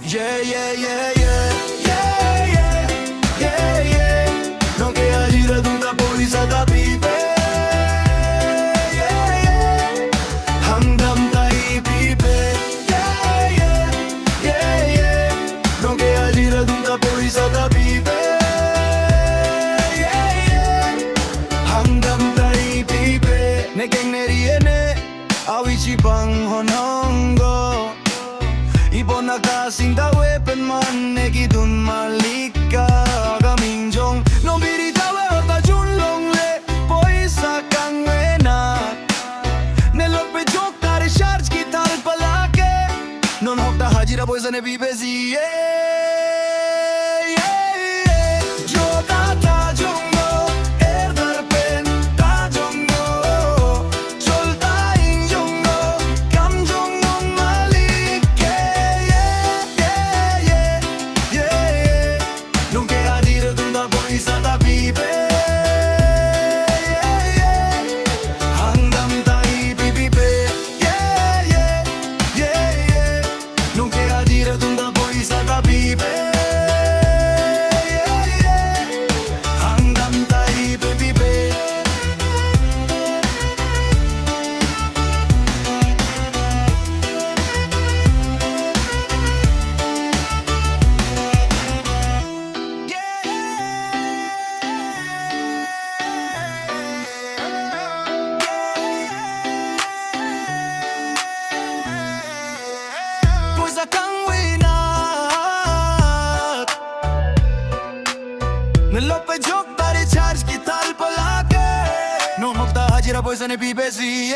Yeah, yeah, yeah, yeah, yeah, yeah, yeah, yeah. Non che agire tutta polizia da pipe. Yeah, yeah. Handam dai pipe. Yeah, yeah, yeah, yeah. Non che agire tutta polizia da pipe. Yeah, yeah. Handam dai pipe. Ne gang ne riene. Awichi bang honongo. 이번 나가신 다 weapon man 내기 둔 말리까 가민종 놈비리 다 외웠다 줄롱래 보이사 강외나 넬로 빼족 다리 샤르치 기타를 빨라게 넌 혹다 하지라 보이사 내 비베지 Nell'ope giocare charge chi tal palake Non ho da agire poi se ne pipesi